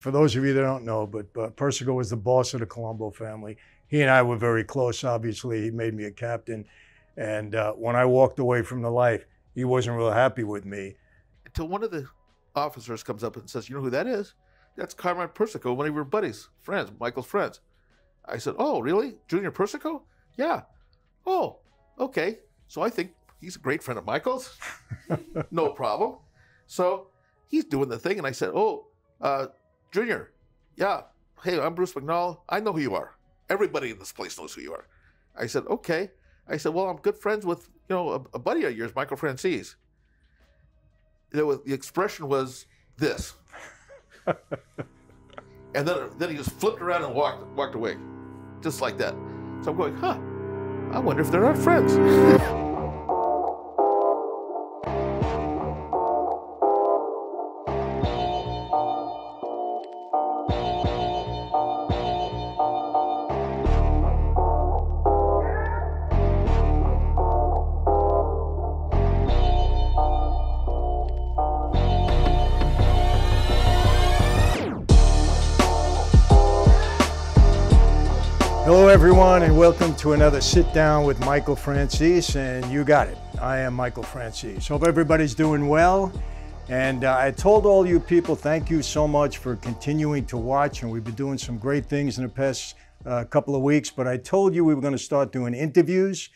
For those of you that don't know, but Persico was the boss of the Colombo family. He and I were very close, obviously. He made me a captain. And when I walked away from the life, he wasn't real happy with me. Until one of the officers comes up and says, "You know who that is? That's Carmine Persico, one of your buddies, friends, Michael's friends." I said, "Oh, really? Junior Persico?" "Yeah." "Oh, okay. So I think he's a great friend of Michael's." No problem. So he's doing the thing, and I said, "Oh, Junior, yeah. Hey, I'm Bruce McNall. I know who you are. Everybody in this place knows who you are." I said, "Okay." I said, "Well, I'm good friends with, a buddy of yours, Michael Franzese." The expression was this. And then he just flipped around and walked away. Just like that. So I'm going, I wonder if they're our friends. Hello everyone, and welcome to another Sit Down with Michael Franzese, and you got it. I am Michael Franzese. Hope everybody's doing well. And I told all you people, thank you so much for continuing to watch, and we've been doing some great things in the past couple of weeks, but I told you we were gonna start doing interviews.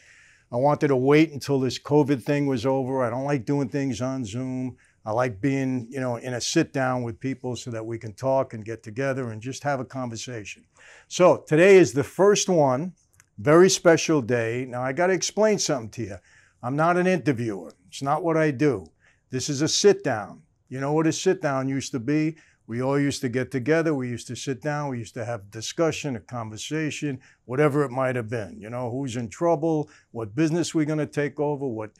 I wanted to wait until this COVID thing was over. I don't like doing things on Zoom. I like being, in a sit down with people so that we can talk and get together and just have a conversation. So today is the first one, very special day. Now I got to explain something to you. I'm not an interviewer. It's not what I do. This is a sit down. You know what a sit down used to be? We all used to get together. We used to sit down. We used to have discussion, a conversation, whatever it might have been. Who's in trouble, what business we're going to take over, what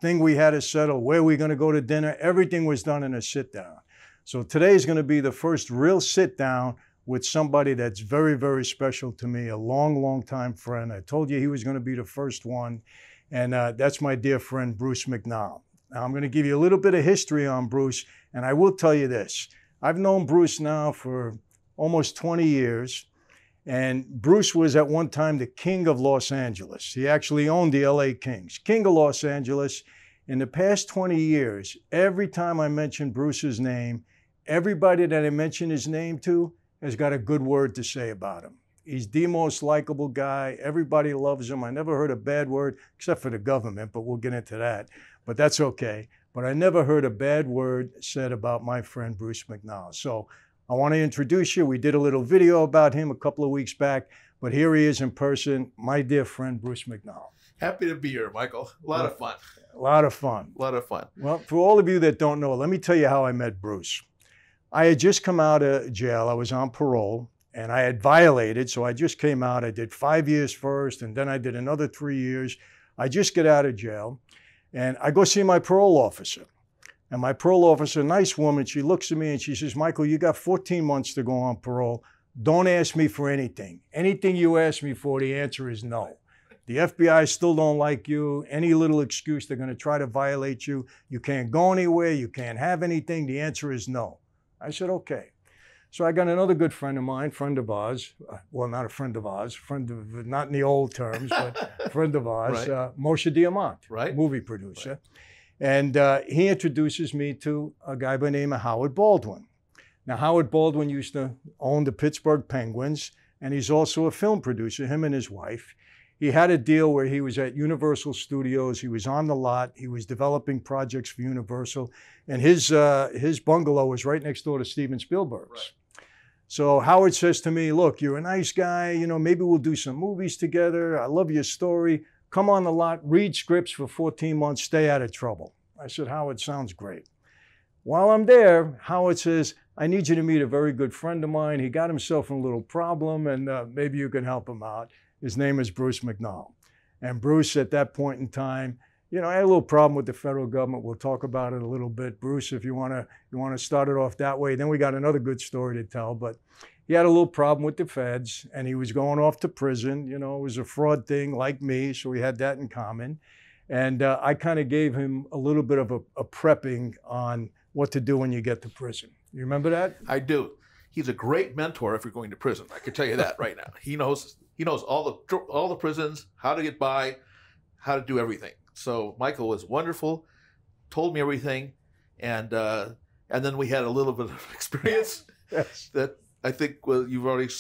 thing we had to settle, where we're going to go to dinner. Everything was done in a sit down. So today is going to be the first real sit down with somebody that's very, very special to me, a long, long time friend. I told you he was going to be the first one, and that's my dear friend, Bruce McNall. Now, I'm going to give you a little bit of history on Bruce, and I will tell you this. I've known Bruce now for almost 20 years, and Bruce was at one time the king of Los Angeles. He actually owned the LA Kings, king of Los Angeles. In the past 20 years, every time I mention Bruce's name, everybody that I mention his name to has got a good word to say about him. He's the most likable guy. Everybody loves him. I never heard a bad word, except for the government, but we'll get into that. But that's okay. But I never heard a bad word said about my friend Bruce McNall. So I want to introduce you. We did a little video about him a couple of weeks back, but here he is in person, my dear friend Bruce McNall. Happy to be here, Michael. A lot of fun. A lot of fun. A lot of fun. Well, for all of you that don't know, let me tell you how I met Bruce. I had just come out of jail. I was on parole, and I had violated, so I just came out. I did 5 years first, and then I did another 3 years. I just get out of jail, and I go see my parole officer. And my parole officer, nice woman, she looks at me and she says, "Michael, you got 14 months to go on parole. Don't ask me for anything. Anything you ask me for, the answer is no. The FBI still don't like you. Any little excuse, they're going to try to violate you. You can't go anywhere. You can't have anything. The answer is no." I said, okay. So I got another good friend of mine, friend of ours. Well, not a friend of ours, not in the old terms, but friend of ours, right. Moshe Diamant, right. Movie producer. Right. And he introduces me to a guy by the name of Howard Baldwin. Now, Howard Baldwin used to own the Pittsburgh Penguins, and he's also a film producer, him and his wife. He had a deal where he was at Universal Studios. He was on the lot. He was developing projects for Universal. And his bungalow was right next door to Steven Spielberg's. Right. So Howard says to me, "Look, you're a nice guy. Maybe we'll do some movies together. I love your story. Come on the lot, read scripts for 14 months, stay out of trouble." I said, "Howard, sounds great." While I'm there, Howard says, "I need you to meet a very good friend of mine. He got himself in a little problem, and maybe you can help him out. His name is Bruce McNall." And Bruce, at that point in time, I had a little problem with the federal government. We'll talk about it a little bit. Bruce, if you want to start it off that way. Then we got another good story to tell. But he had a little problem with the feds, and he was going off to prison. It was a fraud thing like me, so we had that in common. And I kind of gave him a little bit of a prepping on what to do when you get to prison. You remember that? I do. He's a great mentor if you're going to prison. I can tell you that right now. He knows all the prisons, how to get by, how to do everything. So Michael was wonderful, told me everything, and then we had a little bit of experience that I think you've already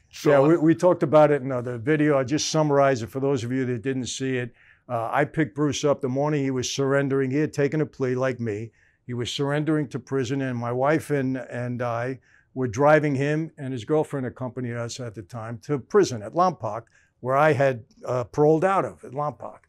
shown. Yeah, we talked about it in the video. I just summarized it for those of you that didn't see it. I picked Bruce up the morning he was surrendering. He had taken a plea like me. He was surrendering to prison, and my wife and I were driving him, and his girlfriend accompanied us at the time, to prison at Lompoc, where I had paroled out of at Lompoc.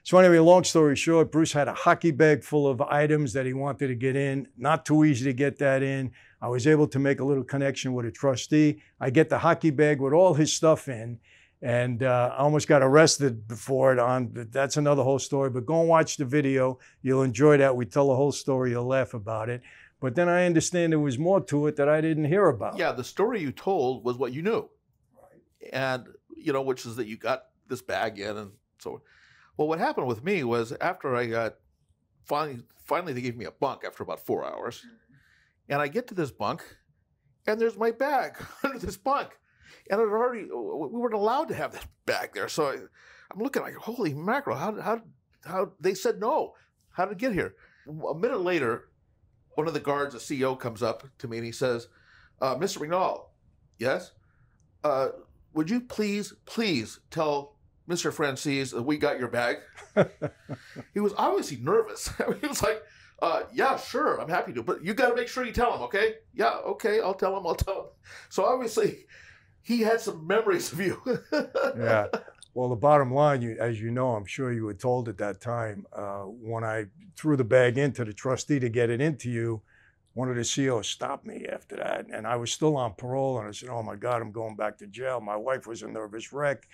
So anyway, long story short, Bruce had a hockey bag full of items that he wanted to get in. Not too easy to get that in. I was able to make a little connection with a trustee. I get the hockey bag with all his stuff in, and I almost got arrested for it. That's another whole story, but go and watch the video. You'll enjoy that. We tell the whole story. You'll laugh about it. But then I understand there was more to it that I didn't hear about. Yeah, the story you told was what you knew. Right. And, which is that you got this bag in and so on. Well, what happened with me was after I got, finally they gave me a bunk after about 4 hours. And I get to this bunk, and there's my bag under this bunk. And we weren't allowed to have that bag there. So I'm looking like, holy mackerel, how they said no. How did it get here? A minute later, one of the guards, the CEO, comes up to me and he says, Mr. McNall, yes? Would you please tell Mr. Franzese that we got your bag? He was obviously nervous. He was like, yeah, sure, I'm happy to, but you got to make sure you tell him, okay? Yeah, okay, I'll tell him. So obviously, he had some memories of you. Yeah. Well, the bottom line, as you know, I'm sure you were told at that time, when I threw the bag into the trustee to get it into you, one of the CEOs stopped me after that. And I was still on parole. And I said, oh, my God, I'm going back to jail. My wife was a nervous wreck.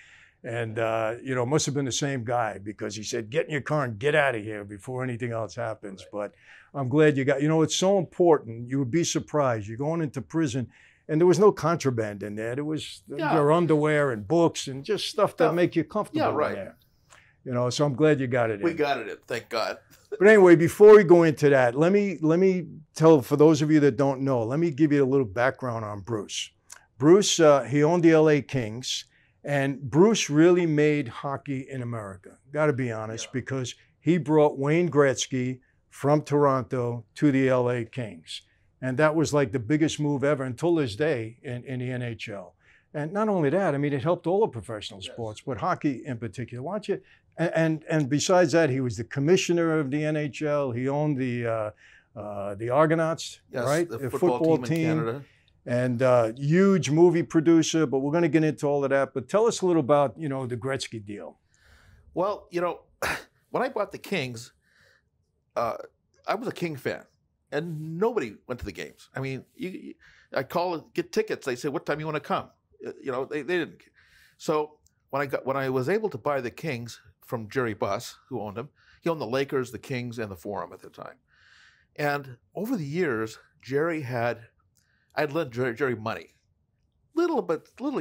And, it must have been the same guy, because he said, get in your car and get out of here before anything else happens. Right. But I'm glad you got, it's so important. You would be surprised. You're going into prison. And there was no contraband in there. There was your underwear and books and just stuff that make you comfortable. Yeah, right. In there. So I'm glad you got it in. We got it in, thank God. But anyway, before we go into that, let me tell, for those of you that don't know, let me give you a little background on Bruce. Bruce, he owned the LA Kings, and Bruce really made hockey in America. Got to be honest, because he brought Wayne Gretzky from Toronto to the LA Kings. And that was like the biggest move ever until this day in the NHL. And not only that, I mean, it helped all the professional sports, but hockey in particular. Watch it. And besides that, he was the commissioner of the NHL. He owned the Argonauts, right? The football team in Canada. And huge movie producer, but we're going to get into all of that. But tell us a little about, the Gretzky deal. Well, when I bought the Kings, I was a King fan. And nobody went to the games. I mean, I call, get tickets. They say, what time you want to come? They didn't. So when I was able to buy the Kings from Jerry Buss, who owned them, he owned the Lakers, the Kings, and the Forum at the time. And over the years, I'd lent Jerry money. Little.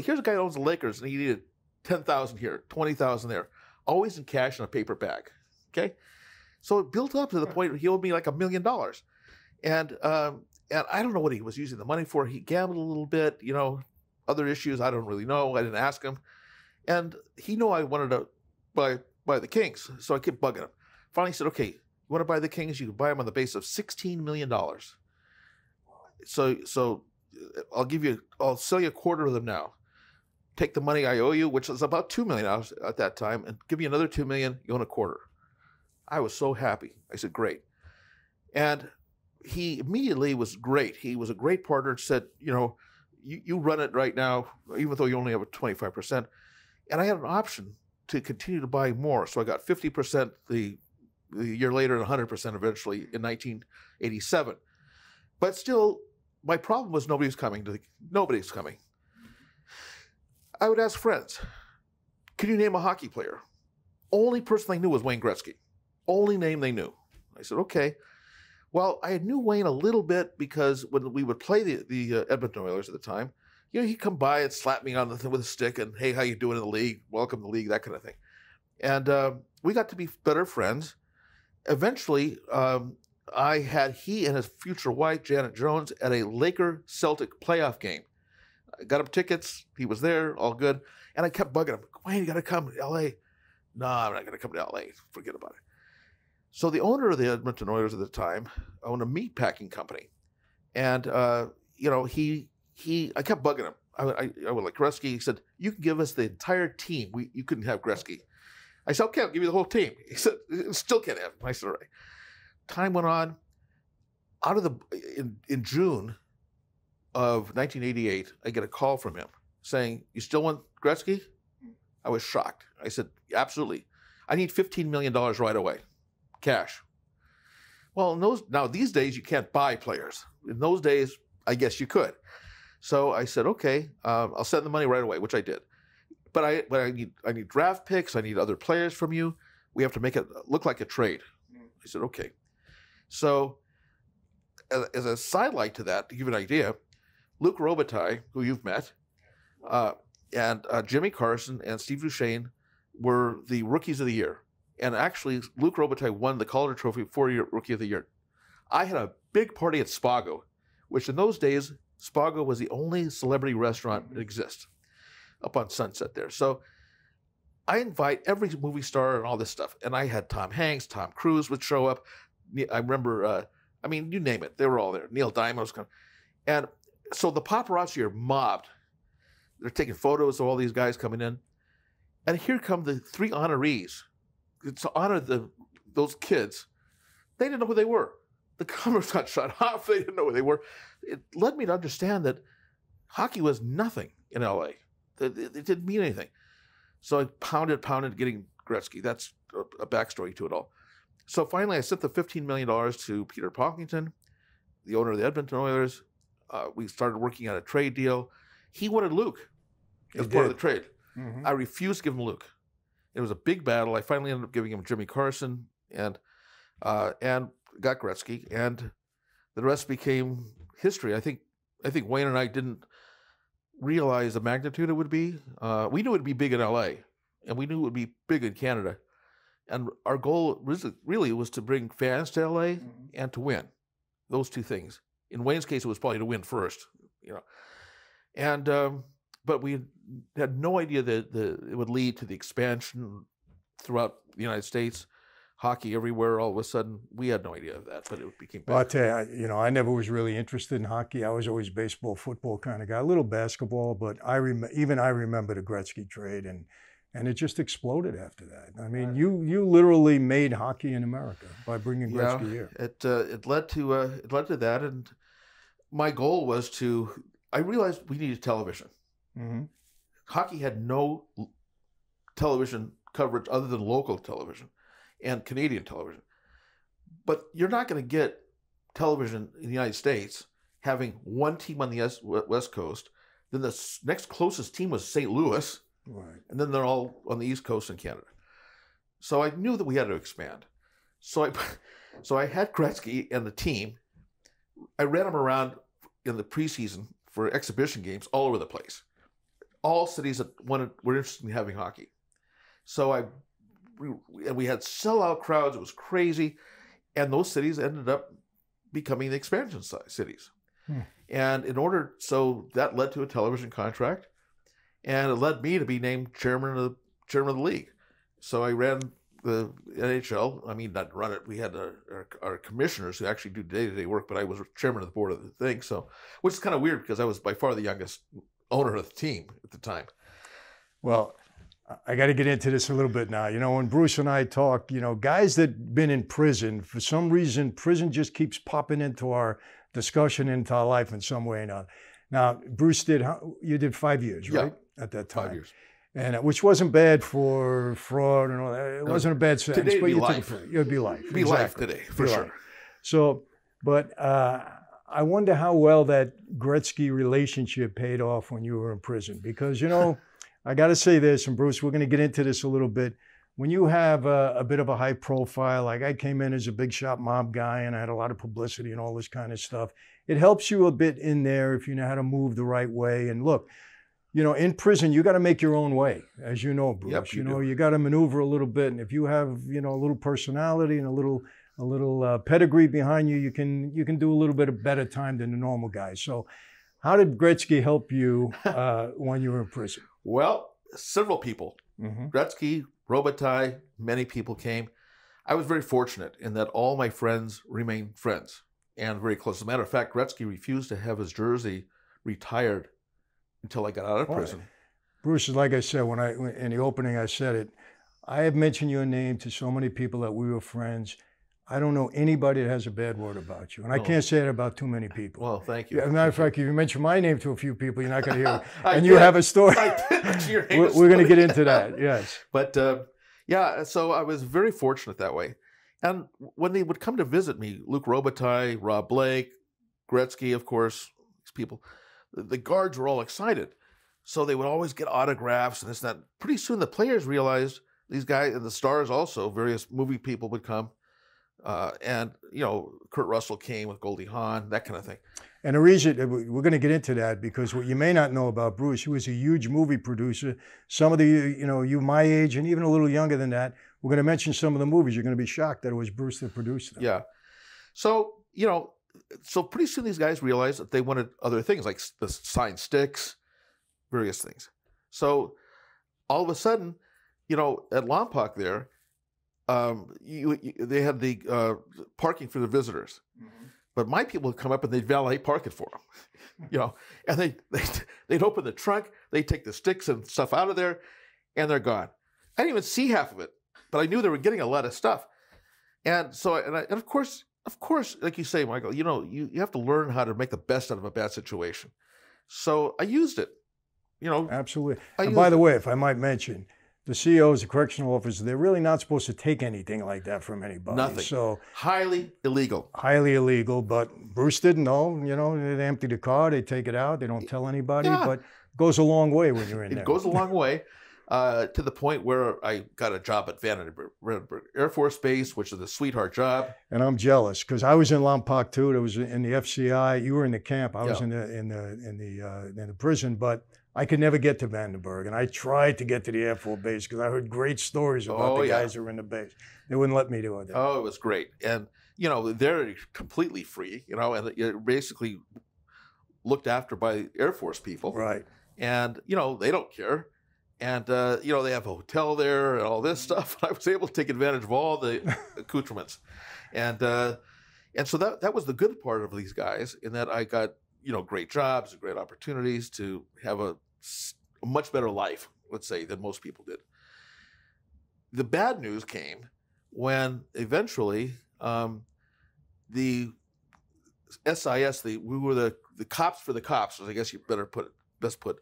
Here's a guy who owns the Lakers, and he needed $10,000 here, $20,000 there, always in cash in a paper bag. Okay, so it built up to the point where he owed me like $1 million. And I don't know what he was using the money for. He gambled a little bit, other issues. I don't really know. I didn't ask him. And he knew I wanted to buy the Kings. So I kept bugging him. Finally he said, okay, you want to buy the Kings? You can buy them on the base of $16 million. So I'll sell you a quarter of them now. Take the money I owe you, which was about $2 million at that time, and give me another $2 million, you own a quarter. I was so happy. I said, great. And he immediately was great. He was a great partner, said, you run it right now, even though you only have a 25%. And I had an option to continue to buy more. So I got 50% the year later and 100% eventually in 1987. But still, my problem was nobody's coming. I would ask friends, can you name a hockey player? Only person they knew was Wayne Gretzky. Only name they knew. I said, okay. Well, I knew Wayne a little bit because when we would play the Edmonton Oilers at the time, he'd come by and slap me on with a stick and, hey, how you doing in the league? Welcome to the league, that kind of thing. And we got to be better friends. Eventually, I had he and his future wife, Janet Jones, at a Laker-Celtic playoff game. I got him tickets. He was there, all good. And I kept bugging him. Wayne, you got to come to L.A. No, I'm not going to come to L.A. Forget about it. So the owner of the Edmonton Oilers at the time owned a meat packing company. And, you know, I kept bugging him. I would like Gretzky. He said, you can give us the entire team. You couldn't have Gretzky. I said, okay, I'll give you the whole team. He said, still can't have him. I said, all right. Time went on. In June of 1988, I get a call from him saying, you still want Gretzky? I was shocked. I said, absolutely. I need $15 million right away. Cash. Well, now these days you can't buy players. In those days, I guess you could. So I said, okay, I'll send the money right away, which I did. But I need draft picks. I need other players from you. We have to make it look like a trade. I said, okay. So as a sidelight to that, to give you an idea, Luc Robitaille, who you've met, and Jimmy Carson and Steve Duchesne were the rookies of the year. And actually, Luc Robitaille won the Calder Trophy for Rookie of the Year. I had a big party at Spago, which in those days, Spago was the only celebrity restaurant that exists up on Sunset there. So I invite every movie star and all this stuff. And I had Tom Hanks, Tom Cruise would show up. I remember, I mean, you name it. They were all there. Neil Diamond was coming. And so the paparazzi are mobbed. They're taking photos of all these guys coming in. And here come the three honorees. To honor those kids. They didn't know who they were. The cameras got shut off. They didn't know who they were. It led me to understand that hockey was nothing in L.A. It didn't mean anything. So I pounded getting Gretzky. That's a backstory to it all. So finally, I sent the $15 million to Peter Pocklington, the owner of the Edmonton Oilers. We started working on a trade deal. He wanted Luc as part of the trade. Mm-hmm. I refused to give him Luc. It was a big battle. I finally ended up giving him Jimmy Carson and got Gretzky, and the rest became history. I think Wayne and I didn't realize the magnitude it would be. We knew it would be big in LA, and we knew it would be big in Canada. And our goal really was to bring fans to LA and to win. Those two things. In Wayne's case, it was probably to win first, you know. And but we had no idea that it would lead to the expansion throughout the United States, hockey everywhere. All of a sudden, we had no idea of that, but it became. Well, I'll tell you, I never was really interested in hockey. I was always baseball, football kind of guy. A little basketball, but I remember the Gretzky trade, and it just exploded after that. I mean, you literally made hockey in America by bringing Gretzky here. It led to that, and my goal was I realized we needed television. Mm-hmm. Hockey had no television coverage other than local television and Canadian television. But you're not going to get television in the United States having one team on the West Coast, then the next closest team was St. Louis, right, and then they're all on the East Coast in Canada. So I knew that we had to expand. So I had Gretzky and the team. I ran them around in the preseason for exhibition games all over the place. All cities that were interested in having hockey. So we had sellout crowds. It was crazy. And those cities ended up becoming the expansion cities. And so that led to a television contract. And it led me to be named chairman of the league. So I ran the NHL. I mean, not run it. We had our commissioners who actually do day-to-day work, but I was chairman of the board of the thing. So, which is kind of weird because I was by far the youngest owner of the team at the time. Well, I got to get into this a little bit now. When Bruce and I talk, guys that been in prison, for some reason, prison just keeps popping into our discussion, into our life in some way or another. Now, Bruce you did 5 years, right? Yeah, at that time. 5 years. And which wasn't bad for fraud and all that. It wasn't a bad sentence. Today it'd be life. It'd be life. It'd be life today, for sure. Life. So, but I wonder how well that Gretzky relationship paid off when you were in prison. Because, I got to say this, and Bruce, we're going to get into this a little bit. When you have a bit of a high profile, like I came in as a big shot mob guy and I had a lot of publicity and all this kind of stuff, it helps you a bit in there if you know how to move the right way. And look, in prison, you got to make your own way, as you know, Bruce. Yep, you got to maneuver a little bit. And if you have, a little personality and a little pedigree behind you, you can do a little bit of better time than the normal guy. So, how did Gretzky help you when you were in prison? Well, several people. Gretzky, Robitaille, many people came. I was very fortunate in that all my friends remained friends and very close. As a matter of fact, Gretzky refused to have his jersey retired until I got out of prison. Bruce, like I said, in the opening I said it, I have mentioned your name to so many people that we were friends. I don't know anybody that has a bad word about you. And I can't say it about too many people. Well, thank you. As a matter of fact, if you mention my name to a few people, you're not going to hear it. And you have a story. We're going to get into that, yes. But yeah, so I was very fortunate that way. And when they would come to visit me, Luc Robitaille, Rob Blake, Gretzky, of course, these people, the guards were all excited. So they would always get autographs and this and that. Pretty soon the players realized these guys, and the stars also, various movie people would come. And, Kurt Russell came with Goldie Hawn, that kind of thing. And the reason, we're going to get into that, because what you may not know about Bruce, he was a huge movie producer. Some of you my age and even a little younger than that, we're going to mention some of the movies. You're going to be shocked that it was Bruce that produced them. Yeah. So, so pretty soon these guys realized that they wanted other things, like the signed sticks, various things. So all of a sudden, at Lompoc there, they had the parking for the visitors. But my people would come up and they'd valet park it for them, and they'd open the trunk, they'd take the sticks and stuff out of there, and they're gone. I didn't even see half of it, but I knew they were getting a lot of stuff. And so, and of course, like you say, Michael, you have to learn how to make the best out of a bad situation. So I used it, Absolutely. And by the way, if I might mention, the CEOs, the correctional officers, they're really not supposed to take anything like that from anybody. Nothing. So highly illegal. Highly illegal, but Bruce didn't know. They empty the car, they take it out, they don't tell anybody, but it goes a long way when you're in there. It goes a long way to the point where I got a job at Vandenberg Air Force Base, which is a sweetheart job. And I'm jealous because I was in Lompoc too. It was in the FCI. You were in the camp. I was in the prison, but I could never get to Vandenberg, and I tried to get to the Air Force Base because I heard great stories about the guys who were in the base. They wouldn't let me do it. Oh, it was great. And, they're completely free, and you're basically looked after by Air Force people. Right. And, they don't care. And, they have a hotel there and all this stuff. I was able to take advantage of all the accoutrements. And so that was the good part of these guys, in that I got great jobs and great opportunities to have a much better life, let's say, than most people did. The bad news came when eventually the SIS, we were the cops for the cops, as I guess you best put,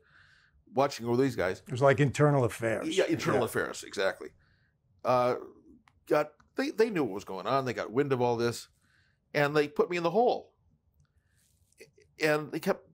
watching over these guys. It was like internal affairs. Yeah, internal affairs, exactly. They knew what was going on. They got wind of all this, and they put me in the hole. And they kept,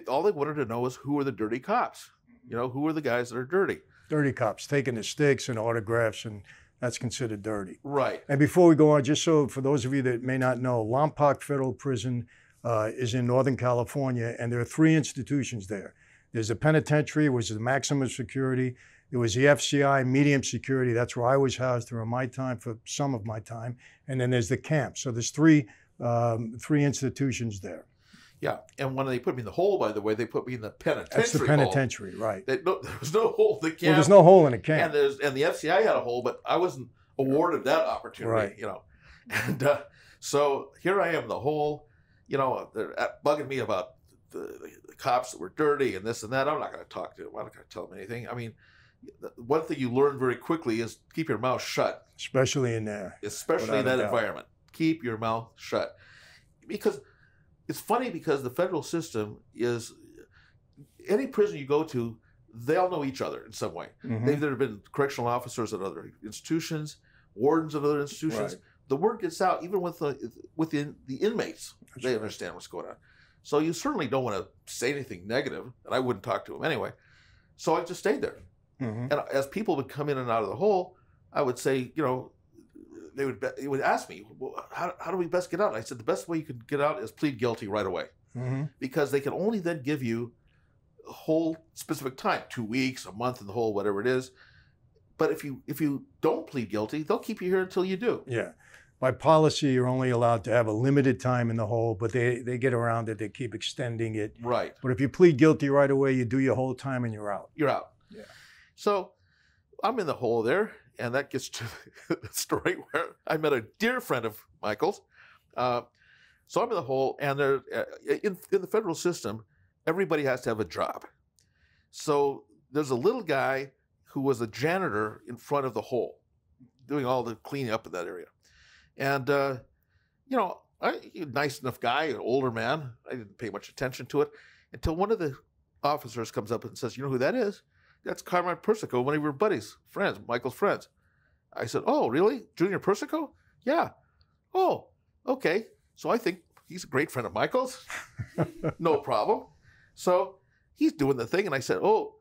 all they wanted to know was who were the dirty cops. Who are the guys that are dirty? Dirty cops, taking the sticks and autographs, and that's considered dirty. Right. And before we go on, just so for those of you that may not know, Lompoc Federal Prison is in Northern California, and there are 3 institutions there. There's a penitentiary, which is the maximum security. There was the FCI, medium security. That's where I was housed during my time, for some of my time. And then there's the camp. So there's 3 institutions there. Yeah, and when they put me in the hole, by the way, they put me in the penitentiary. That's the penitentiary, hole. Right. There was no hole in the camp. Well, there's no hole in the camp. And the FCI had a hole, but I wasn't awarded that opportunity, right. And so here I am in the hole. They're bugging me about the cops that were dirty and this and that. I'm not going to talk to them. I'm not going to tell them anything. I mean, one thing you learn very quickly is keep your mouth shut. Especially in there. Especially in that environment. Keep your mouth shut. Because it's funny, because the federal system is, any prison you go to, they all know each other in some way. Mm-hmm. They've either been correctional officers at other institutions, wardens of other institutions. Right. The word gets out, even within the inmates. That's they right. understand what's going on. So you certainly don't want to say anything negative, and I wouldn't talk to them anyway. So I just stayed there. Mm-hmm. And as people would come in and out of the hole, I would say, they would ask me, well, how do we best get out? And I said, the best way you can get out is plead guilty right away. Mm-hmm. Because they can only then give you a whole specific time, 2 weeks, a month in the hole, whatever it is. But if you don't plead guilty, they'll keep you here until you do. Yeah. By policy, you're only allowed to have a limited time in the hole, but they get around it. They keep extending it. Right. But if you plead guilty right away, you do your whole time and you're out. You're out. Yeah. So I'm in the hole there, and that gets to the story where I met a dear friend of Michael's. So I'm in the hole, and there, in the federal system, everybody has to have a job. So there's a little guy who was a janitor in front of the hole, doing all the cleaning up in that area. And, you know, nice enough guy, an older man. I didn't pay much attention to it until one of the officers comes up and says, "You know who that is? That's Carmine Persico, one of your buddies, friends, Michael's friends." I said, "Oh, really? Junior Persico?" "Yeah." "Oh, okay. So I think he's a great friend of Michael's." No problem. So he's doing the thing, and I said, "Oh,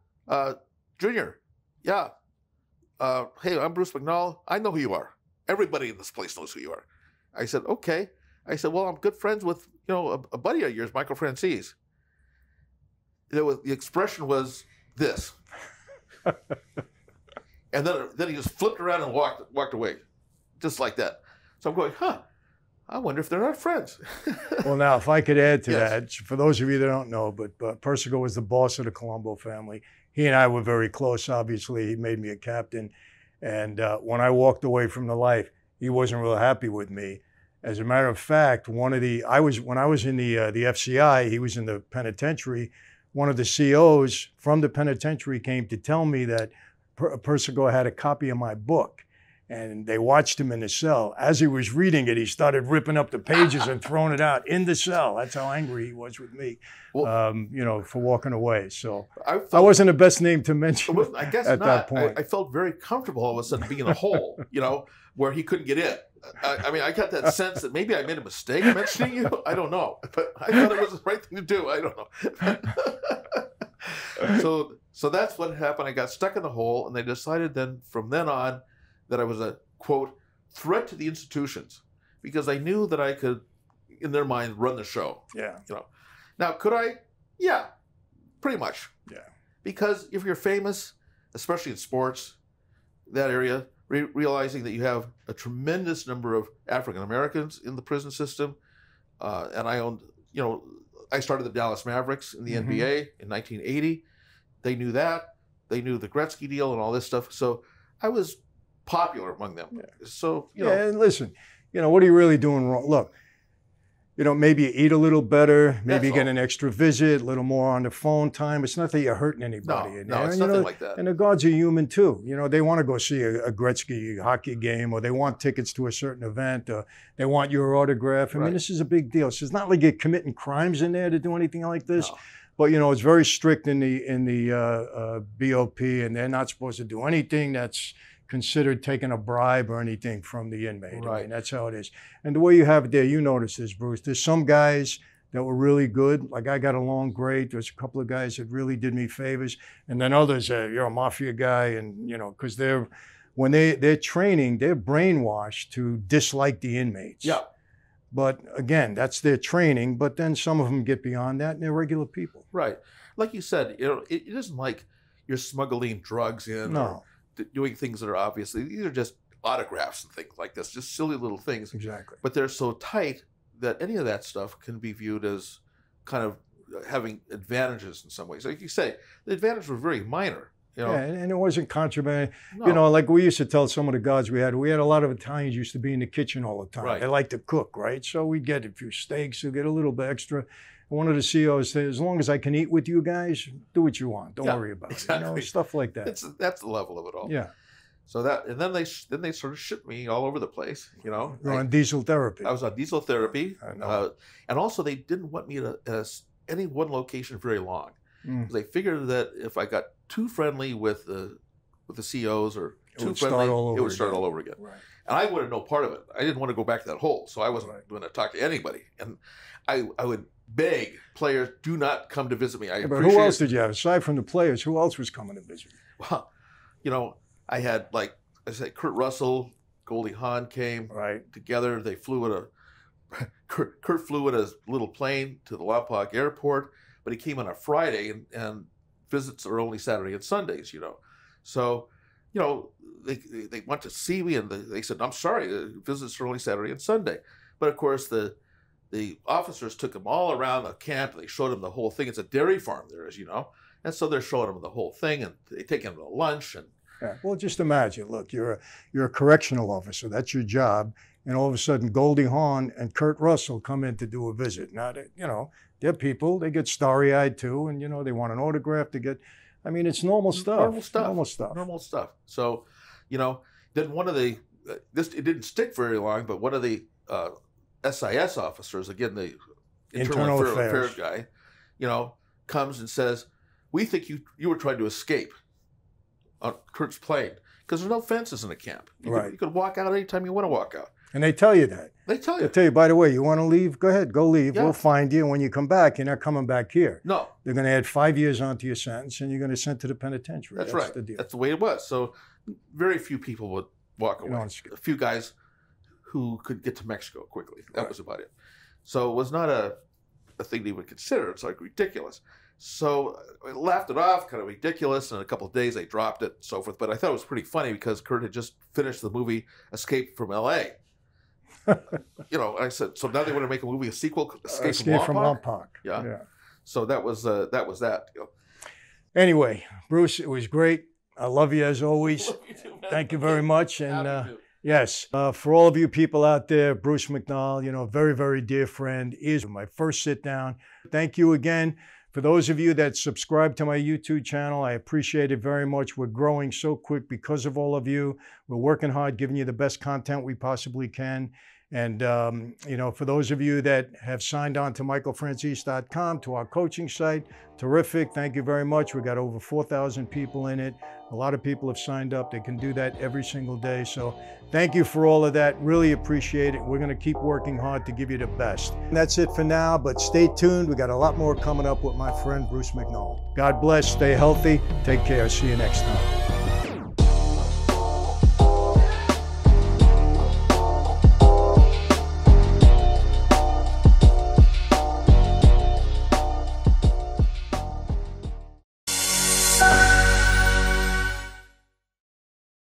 Junior, yeah. Hey, I'm Bruce McNall. I know who you are. Everybody in this place knows who you are." I said, "Okay." I said, "Well, I'm good friends with, you know, a buddy of yours, Michael Franzese." The expression was this. And then he just flipped around and walked away, just like that. So I'm going, I wonder if they're not friends. Well, now, if I could add to Yes. that, for those of you that don't know, but Persico was the boss of the Colombo family. He and I were very close, obviously. He made me a captain. And when I walked away from the life, he wasn't real happy with me. As a matter of fact, when I was in the FCI, he was in the penitentiary. One of the COs from the penitentiary came to tell me that Persico had a copy of my book. And they watched him in the cell. As he was reading it, he started ripping up the pages and throwing it out in the cell. That's how angry he was with me, Well, you know, for walking away. So I I wasn't the best name to mention I guess at not. that point. I felt very comfortable all of a sudden being in a hole, you know, where he couldn't get in. I mean, I got that sense that maybe I made a mistake mentioning you. I don't know. But I thought it was the right thing to do. I don't know. So that's what happened. I got stuck in the hole, and they decided then from then on that I was a, quote, threat to the institutions, because I knew that I could, in their mind, run the show. Yeah. You know. Now, could I? Yeah, pretty much. Yeah. Because if you're famous, especially in sports, that area, realizing that you have a tremendous number of African Americans in the prison system, and I owned, you know, I started the Dallas Mavericks in the NBA in 1980. They knew that. They knew the Gretzky deal and all this stuff. So I was popular among them. Yeah. So, you know. And listen, you know, what are you really doing wrong? Look, you know, maybe you eat a little better, maybe you get an extra visit, a little more on the phone time. It's not that you're hurting anybody. No, it's nothing like that. And the guards are human too. You know, they want to go see a Gretzky hockey game, or they want tickets to a certain event, or they want your autograph. I mean, this is a big deal. So it's not like you're committing crimes in there to do anything like this. No. But, you know, it's very strict in the BOP, and they're not supposed to do anything that's considered taking a bribe or anything from the inmate. Right. I mean, that's how it is. And the way you have it there, you notice this, Bruce. There's some guys that were really good. Like, I got along great. There's a couple of guys that really did me favors. And then others, you're a mafia guy. And, you know, because when they're training, they're brainwashed to dislike the inmates. Yeah. But again, that's their training. But then some of them get beyond that, and they're regular people. Right. Like you said, you know, it isn't like you're smuggling drugs in or doing things that are obviously, these are just autographs and things like this, just silly little things. Exactly. But they're so tight that any of that stuff can be viewed as kind of having advantages in some ways. Like you say, the advantages were very minor. You know? Yeah, and it wasn't contraband. No. You know, like we used to tell some of the guards we had a lot of Italians used to be in the kitchen all the time. Right. They like to cook, right? So we'd get a few steaks, we'd get a little bit extra. And one of the COs said, as long as I can eat with you guys, do what you want. Don't worry about it. You know, stuff like that. That's the level of it all. Yeah. So that, and then they sort of shipped me all over the place, you know. You're on diesel therapy. I was on diesel therapy. I know. And also they didn't want me at any one location very long. They figured that if I got too friendly with the COs or too friendly, it would start all over again. Right. And I wanted no part of it. I didn't want to go back to that hole, so I wasn't going to talk to anybody. And I would beg players, do not come to visit me. But who else did you have? Aside from the players, who else was coming to visit you? Well, you know, I had, like I said, Kurt Russell, Goldie Hawn came together. They flew in Kurt flew in a little plane to the Lompoc airport, but he came on a Friday, and visits are only Saturday and Sundays, you know. So you know, they want to see me, and they said, I'm sorry, visits are only Saturday and Sunday. But of course, the officers took them all around the camp. They showed them the whole thing. It's a dairy farm there, as you know. And so they're showing them the whole thing, and they take them to lunch. And yeah. Well, just imagine, look, you're a correctional officer. That's your job. And all of a sudden, Goldie Hawn and Kurt Russell come in to do a visit. Now, you know, they're people. They get starry-eyed too, and, you know, they want an autograph to get. I mean, it's normal stuff. Normal stuff. Normal stuff. Normal stuff. So, you know, then one of the, it didn't stick very long, but one of the SIS officers, again, the Internal Affairs guy, you know, comes and says, we think you were trying to escape on Kurt's plane because there's no fences in the camp. You could walk out anytime you want to walk out. And they tell you that. They tell you. They tell you, by the way, you want to leave? Go ahead, go leave. Yeah. We'll find you. And when you come back, you're not coming back here. No. They're going to add 5 years onto your sentence, and you're going to be sent to the penitentiary. That's right. The deal. That's the way it was. So very few people would walk away. A few guys who could get to Mexico quickly. That was about it. So it was not a thing they would consider. It's like ridiculous. So I laughed it off, kind of ridiculous, and in a couple of days they dropped it and so forth. But I thought it was pretty funny because Kurt had just finished the movie Escape from L.A. You know, I said, so now they want to make a movie, a sequel, Escape from Lompoc. Yeah. So that was that. You know. Anyway, Bruce, it was great. I love you as always. Thank you very much. And yes, for all of you people out there, Bruce McNall, you know, very, very dear friend, is my first sit down. Thank you again. For those of you that subscribe to my YouTube channel, I appreciate it very much. We're growing so quick because of all of you. We're working hard, giving you the best content we possibly can. And, you know, for those of you that have signed on to michaelfranzese.com, to our coaching site, terrific. Thank you very much. We got over 4,000 people in it. A lot of people have signed up. They can do that every single day. So thank you for all of that. Really appreciate it. We're going to keep working hard to give you the best. And that's it for now, but stay tuned. We got a lot more coming up with my friend Bruce McNall. God bless. Stay healthy. Take care. See you next time.